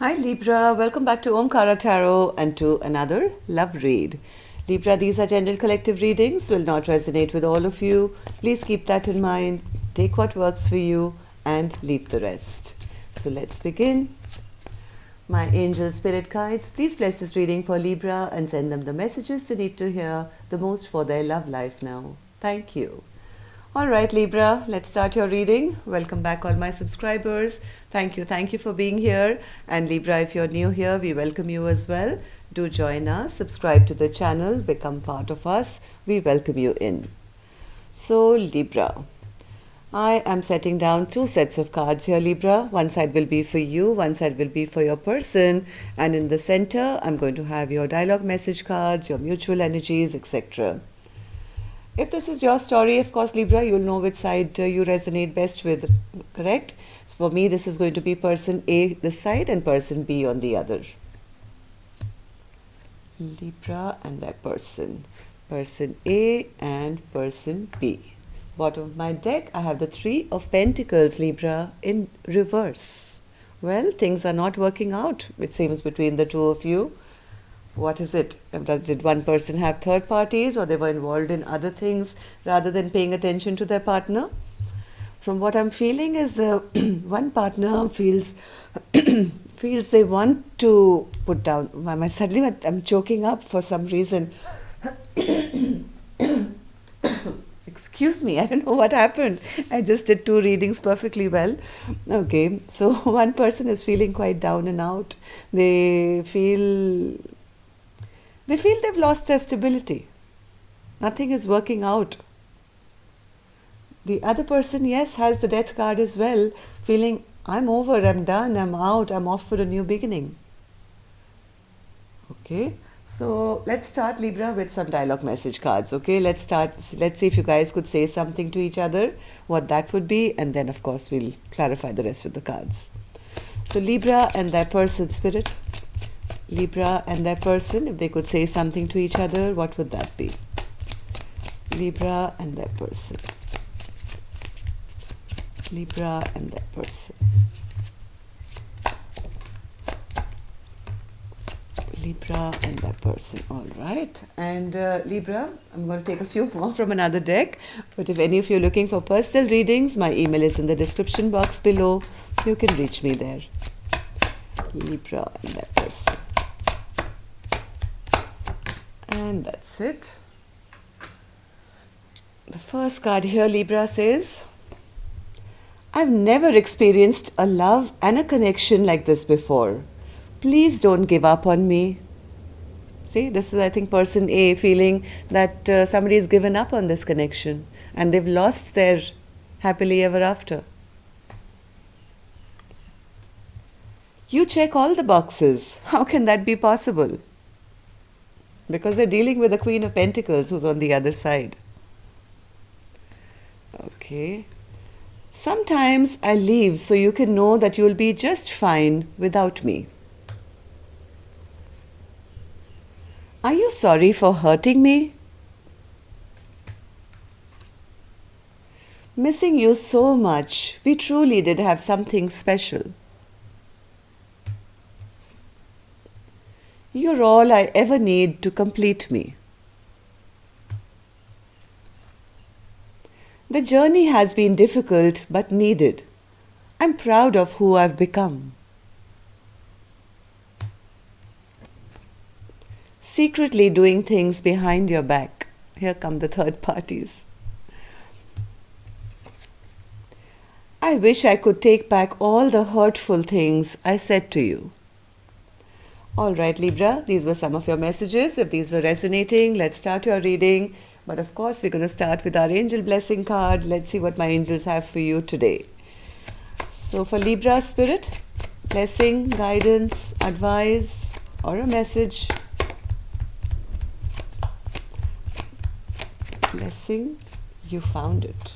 Hi Libra, welcome back to Omkara Tarot and to another love read. Libra, these are general collective readings, will not resonate with all of you. Please keep that in mind. Take what works for you and leave the rest. So let's begin. My angel spirit guides, please bless this reading for Libra and send them the messages they need to hear the most for their love life now. Thank you. All right, Libra, let's start your reading. Welcome back, all my subscribers. Thank you for being here. And Libra, if you're new here, we welcome you as well. Do join us, subscribe to the channel, become part of us. We welcome you in. So, Libra, I am setting down two sets of cards here, Libra. One side will be for you, one side will be for your person. And in the center, I'm going to have your dialogue message cards, your mutual energies, etc. If this is your story, of course, Libra, you'll know which side you resonate best with, correct? So for me, this is going to be person A this side and person B on the other. Libra and that person. Person A and person B. Bottom of my deck, I have the Three of Pentacles, Libra, in reverse. Well, things are not working out, it seems, between the two of you. What is it? Did one person have third parties, or they were involved in other things rather than paying attention to their partner? From what I'm feeling is one partner feels feels they want to put down. Suddenly I'm choking up for some reason. Excuse me, I don't know what happened. I just did two readings perfectly well. Okay, so one person is feeling quite down and out. They feel they've lost their stability. Nothing is working out. The other person, yes, has the death card as well, feeling, I'm over, I'm done, I'm out, I'm off for a new beginning. Okay, so let's start, Libra, with some dialogue message cards. Okay, let's see if you guys could say something to each other, what that would be, and then of course we'll clarify the rest of the cards. So Libra and their person, spirit. Libra and their person, if they could say something to each other, what would that be? Libra and their person. Libra and their person. Libra and their person. All right. And Libra, I'm going to take a few more from another deck. But if any of you are looking for personal readings, my email is in the description box below. You can reach me there. Libra and their person. And that's it. The first card here, Libra, says, I've never experienced a love and a connection like this before. Please don't give up on me. See, this is, I think, person A feeling that somebody has given up on this connection and they've lost their happily ever after. You check all the boxes. How can that be possible? Because they're dealing with the Queen of Pentacles who's on the other side. Okay. Sometimes I leave so you can know that you'll be just fine without me. Are you sorry for hurting me? Missing you so much. We truly did have something special. You're all I ever need to complete me. The journey has been difficult but needed. I'm proud of who I've become. Secretly doing things behind your back. Here come the third parties. I wish I could take back all the hurtful things I said to you. All right, Libra, these were some of your messages. If these were resonating, let's start your reading. But of course, we're going to start with our angel blessing card. Let's see what my angels have for you today. So for Libra spirit, blessing, guidance, advice, or a message. Blessing, you found it.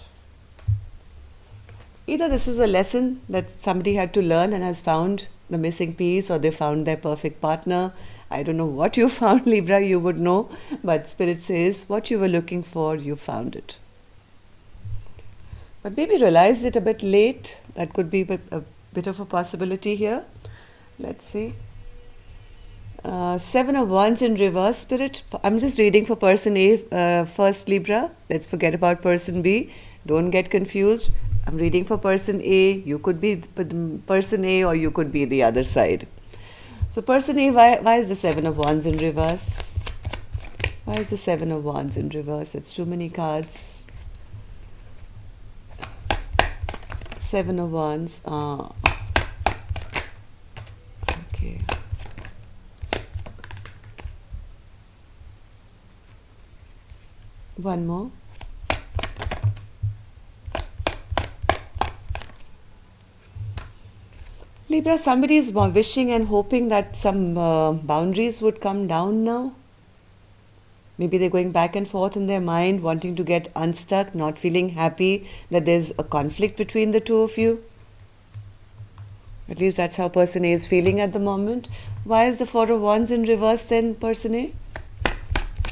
Either this is a lesson that somebody had to learn and has found the missing piece, or they found their perfect partner. I don't know what you found, Libra, you would know, but Spirit says what you were looking for, you found it. But maybe realized it a bit late. That could be a bit of a possibility here. Let's see. Seven of Wands in reverse, Spirit. I'm just reading for person A first, Libra. Let's forget about person B. Don't get confused. I'm reading for person A. You could be the person A or you could be the other side. So person A, why is the Seven of Wands in reverse? Why is the Seven of Wands in reverse? It's too many cards. Seven of Wands. Okay. One more. Libra, somebody is wishing and hoping that some boundaries would come down now. Maybe they're going back and forth in their mind, wanting to get unstuck, not feeling happy that there's a conflict between the two of you. At least that's how person A is feeling at the moment. Why is the Four of Wands in reverse then, person A?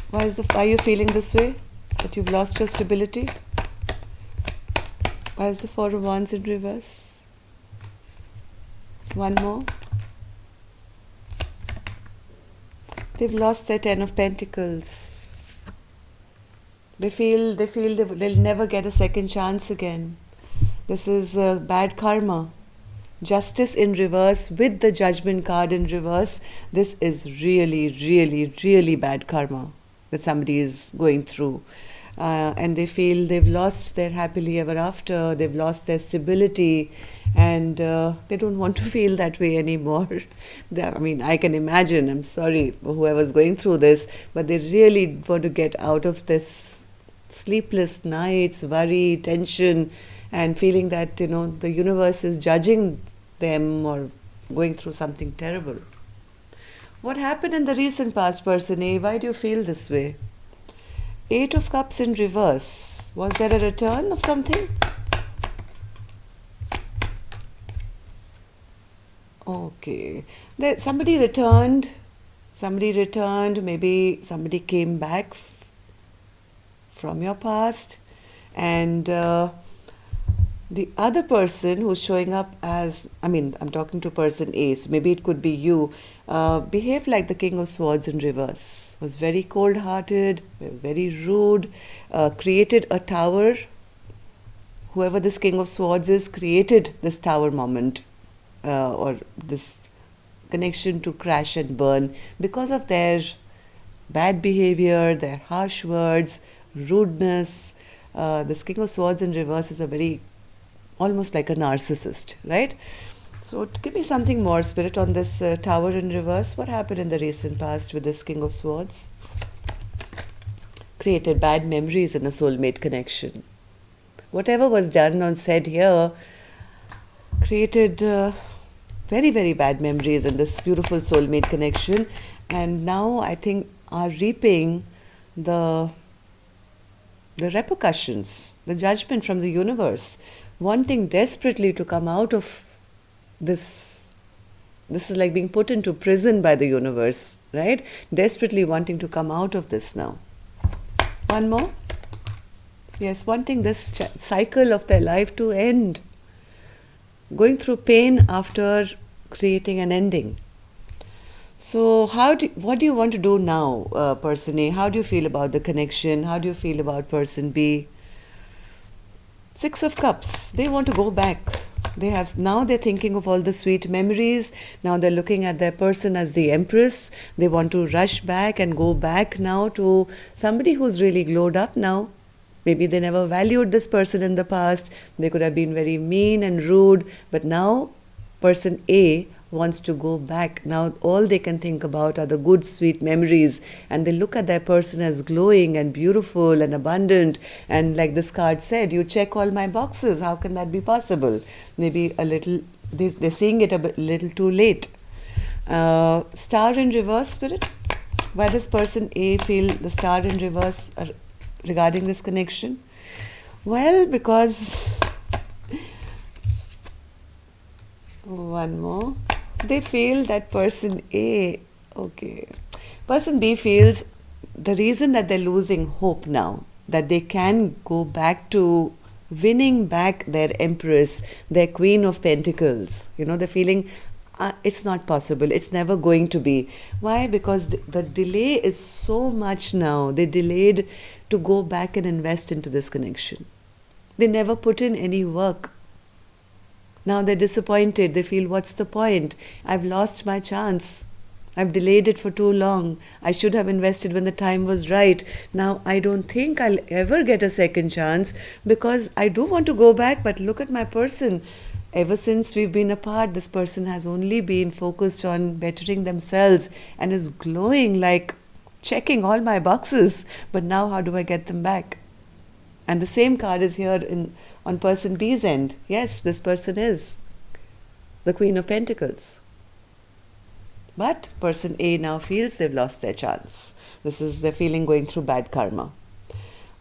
Why are you feeling this way? That you've lost your stability? Why is the Four of Wands in reverse? One more. They've lost their Ten of Pentacles. They feel they'll never get a second chance again. This is bad karma. Justice in reverse with the Judgment card in reverse. This is really, really, really bad karma that somebody is going through. And they feel they've lost their happily ever after, they've lost their stability, and they don't want to feel that way anymore. I mean, I can imagine, I'm sorry, whoever's going through this, but they really want to get out of this sleepless nights, worry, tension, and feeling that, the universe is judging them or going through something terrible. What happened in the recent past, person A? Why do you feel this way? Eight of Cups in reverse. Was there a return of something? Okay. Somebody returned. Maybe somebody came back from your past. And the other person who's showing up as, I'm talking to person A, so maybe it could be you, behaved like the King of Swords in reverse, was very cold-hearted, very rude, created a tower. Whoever this King of Swords is created this tower moment or this connection to crash and burn because of their bad behavior, their harsh words, rudeness. This King of Swords in reverse is almost like a narcissist, right? So give me something more, Spirit, on this tower in reverse. What happened in the recent past with this King of Swords? Created bad memories in a soulmate connection. Whatever was done or said here created very, very bad memories in this beautiful soulmate connection. And now I think are reaping the repercussions, the judgment from the universe, wanting desperately to come out of this. This is like being put into prison by the universe, right? Desperately wanting to come out of this now. One more. Yes, wanting this cycle of their life to end. Going through pain after creating an ending. So what do you want to do now, person A? How do you feel about the connection? How do you feel about person B? Six of Cups. They want to go back. Now they're thinking of all the sweet memories. Now they're looking at their person as the Empress. They want to rush back and go back now to somebody who's really glowed up now. Maybe they never valued this person in the past. They could have been very mean and rude. But now person A wants to go back. Now all they can think about are the good, sweet memories. And they look at their person as glowing and beautiful and abundant. And like this card said, you check all my boxes. How can that be possible? Maybe they're seeing it a little too late. Star in reverse, Spirit. Why does person A feel the star in reverse regarding this connection? Well, because one more. They feel that person A, okay. Person B feels the reason that they're losing hope now, that they can go back to winning back their Empress, their Queen of Pentacles. They're feeling, It's not possible. It's never going to be. Why? Because the delay is so much now. They delayed to go back and invest into this connection. They never put in any work. Now they're disappointed. They feel, what's the point? I've lost my chance. I've delayed it for too long. I should have invested when the time was right. Now I don't think I'll ever get a second chance because I do want to go back, but look at my person. Ever since we've been apart, this person has only been focused on bettering themselves and is glowing, like checking all my boxes. But now how do I get them back? And the same card is here on person B's end. Yes, this person is the Queen of Pentacles. But person A now feels they've lost their chance. This is their feeling going through bad karma.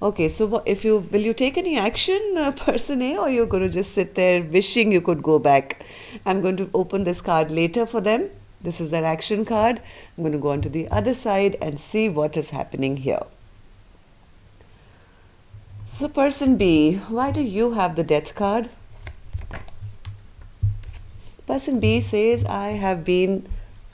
Okay, so will you take any action, person A, or you're going to just sit there wishing you could go back? I'm going to open this card later for them. This is their action card. I'm going to go on to the other side and see what is happening here. So person B, why do you have the Death card? Person B says, I have been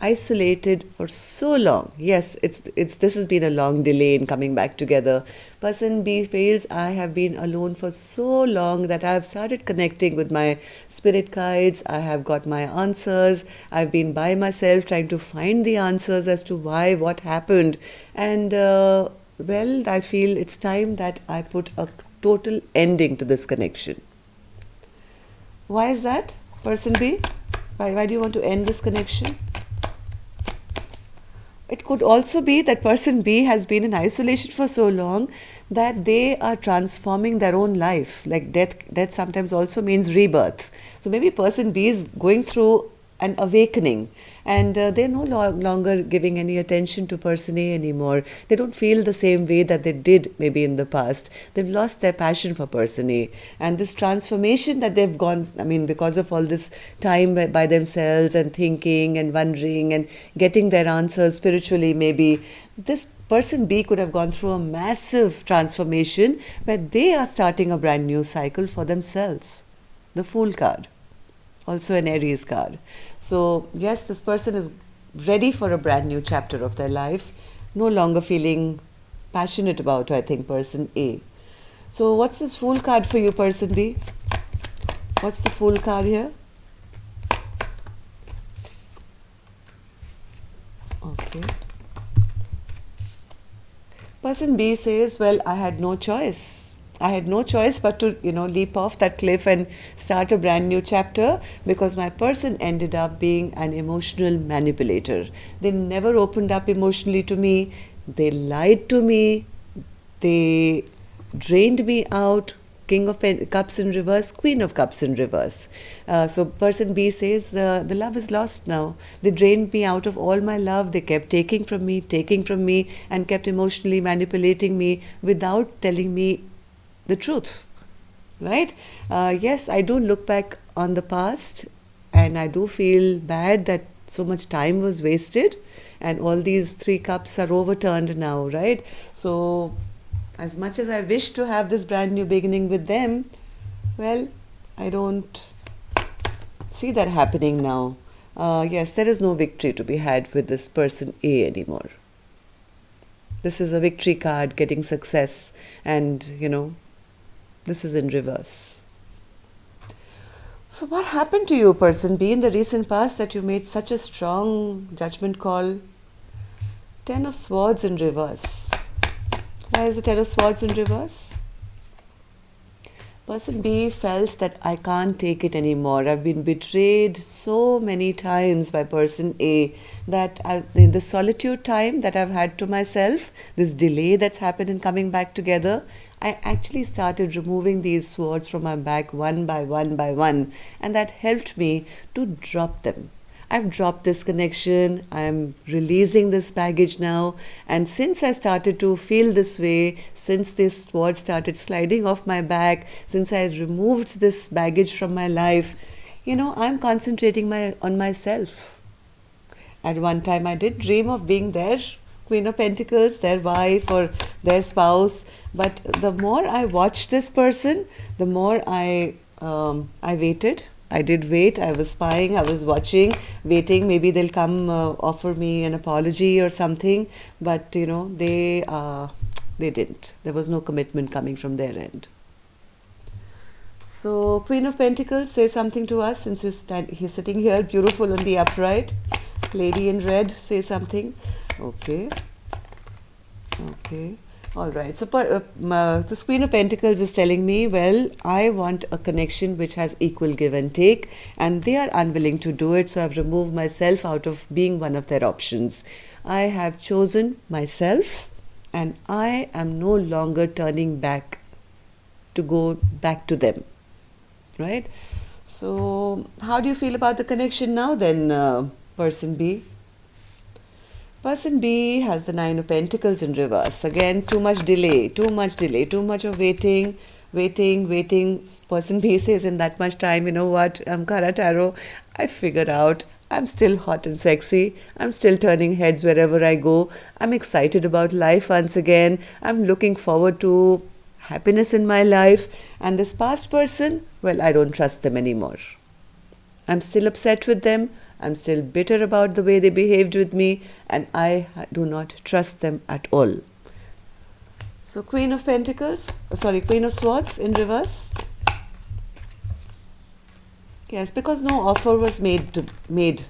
isolated for so long. Yes, this has been a long delay in coming back together. Person B feels, I have been alone for so long that I have started connecting with my spirit guides. I have got my answers. I've been by myself trying to find the answers as to why, what happened. And well, I feel it's time that I put a total ending to this connection. Why is that, person B? Why do you want to end this connection? It could also be that person B has been in isolation for so long that they are transforming their own life. Like death sometimes also means rebirth. So maybe person B is going through an awakening and they're no longer giving any attention to person A anymore. They don't feel the same way that they did maybe in the past. They've lost their passion for person A. And this transformation that they've gone, because of all this time by themselves and thinking and wondering and getting their answers spiritually maybe, this person B could have gone through a massive transformation where they are starting a brand new cycle for themselves. The Fool card. Also an Aries card. So yes, this person is ready for a brand new chapter of their life, no longer feeling passionate about, I think, person A. So what's this Fool card for you, person B? What's the Fool card here? Okay. Person B says, well, I had no choice. I had no choice but to, leap off that cliff and start a brand new chapter because my person ended up being an emotional manipulator. They never opened up emotionally to me. They lied to me. They drained me out. King of Cups in reverse, Queen of Cups in reverse. So person B says, the love is lost now. They drained me out of all my love. They kept taking from me, and kept emotionally manipulating me without telling me the truth, right? Yes, I do look back on the past and I do feel bad that so much time was wasted and all these 3 cups are overturned now, right? So as much as I wish to have this brand new beginning with them, well, I don't see that happening now. Yes, there is no victory to be had with this person A anymore. This is a victory card, getting success, and this is in reverse. So what happened to you, person B, in the recent past that you made such a strong judgment call? 10 of Swords in reverse. Why is the 10 of Swords in reverse? Person B felt that I can't take it anymore. I've been betrayed so many times by person A that in the solitude time that I've had to myself, this delay that's happened in coming back together, I actually started removing these swords from my back one by one, and that helped me to drop them. I've dropped this connection, I'm releasing this baggage now, and since I started to feel this way, since this sword started sliding off my back, since I removed this baggage from my life, I'm concentrating on myself. At one time I did dream of being their Queen of Pentacles, their wife or their spouse, but the more I watched this person, the more I waited. I did wait. I was spying. I was watching, waiting. Maybe they'll come offer me an apology or something. But they didn't. There was no commitment coming from their end. So Queen of Pentacles, say something to us since you're sitting here, beautiful on the upright. Lady in red, say something. Okay. Okay. All right. So this Queen of Pentacles is telling me, well, I want a connection which has equal give and take, and they are unwilling to do it. So I've removed myself out of being one of their options. I have chosen myself, and I am no longer turning back to go back to them. Right? So how do you feel about the connection now then, person B? Person B has the Nine of Pentacles in reverse. Again, too much delay, too much of waiting. Person B says, in that much time, you know what, Omkara Tarot, I figured out I'm still hot and sexy. I'm still turning heads wherever I go. I'm excited about life once again. I'm looking forward to happiness in my life. And this past person, well, I don't trust them anymore. I'm still upset with them. I'm still bitter about the way they behaved with me, and I do not trust them at all. So Queen of Swords in reverse. Yes, because no offer was made.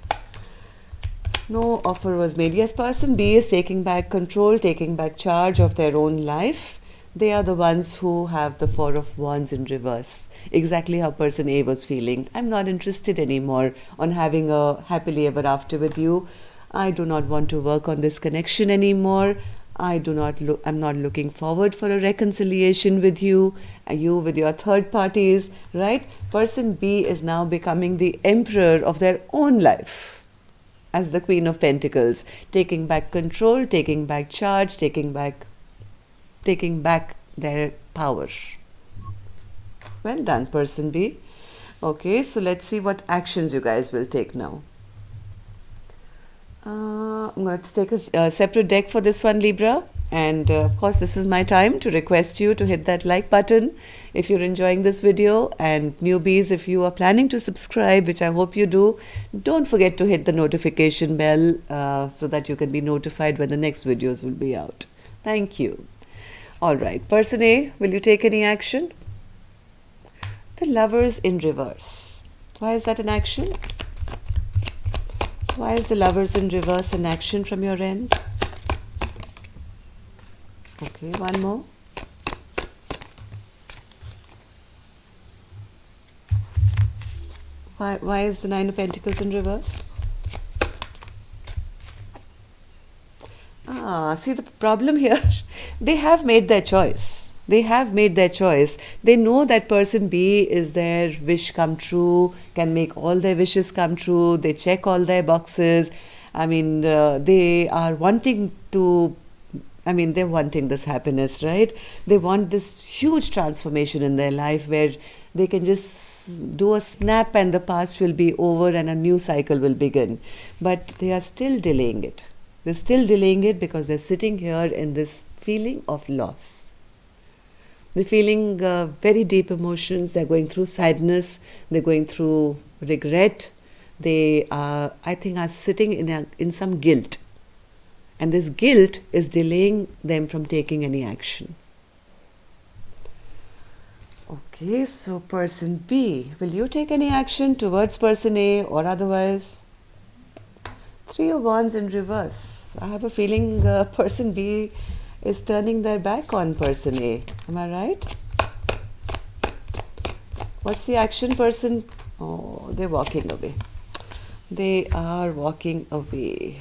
No offer was made. Yes, person B is taking back control, taking back charge of their own life. They are the ones who have the Four of Wands in reverse. Exactly how person A was feeling. I'm not interested anymore on having a happily ever after with you. I do not want to work on this connection anymore. I'm not looking forward for a reconciliation with you with your third parties, right? Person B is now becoming the emperor of their own life as the Queen of Pentacles, taking back control, taking back charge, taking back their power. Well done, person B. Okay, so let's see what actions you guys will take now. I'm going to take a separate deck for this one, Libra. And of course, this is my time to request you to hit that like button if you're enjoying this video. And newbies, if you are planning to subscribe, which I hope you do, don't forget to hit the notification bell so that you can be notified when the next videos will be out. Thank you. All right, person A, will you take any action? The Lovers in reverse. Why is that an action? Why is the Lovers in reverse an action from your end? Okay, one more. Why is the Nine of Pentacles in reverse? See the problem here, they have made their choice. They know that person B is their wish come true, can make all their wishes come true. They check all their boxes. I mean, they are wanting they're wanting this happiness, right? They want this huge transformation in their life where they can just do a snap and the past will be over and a new cycle will begin. But they are still delaying it. They're still delaying it because they're sitting here in this feeling of loss. They're feeling very deep emotions. They're going through sadness. They're going through regret. They are, I think, are sitting in some guilt. And this guilt is delaying them from taking any action. Okay, so person B, will you take any action towards person A or otherwise? Three of Wands in reverse. I have a feeling person B is turning their back on person A. Am I right? What's the action, person? Oh, they're walking away. They are walking away.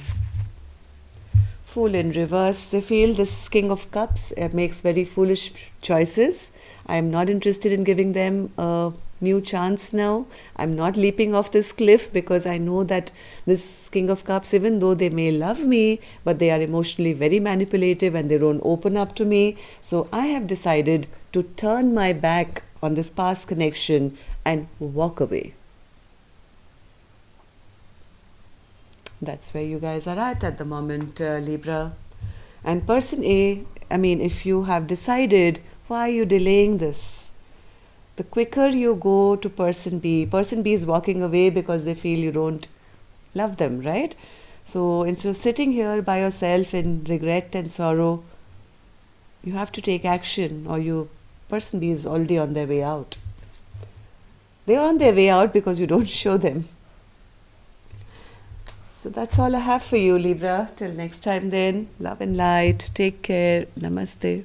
Fool in reverse. They feel this King of Cups makes very foolish choices. I am not interested in giving them a new chance now. I'm not leaping off this cliff because I know that this King of Cups, even though they may love me, but they are emotionally very manipulative and they don't open up to me. So I have decided to turn my back on this past connection and walk away. That's where you guys are at the moment, Libra. And person A, I mean, if you have decided, why are you delaying this? the quicker you go to person B is walking away because they feel you don't love them, right? So instead of sitting here by yourself in regret and sorrow, you have to take action, or person B is already on their way out. They are on their way out because you don't show them. So that's all I have for you, Libra. Till next time then, love and light. Take care. Namaste.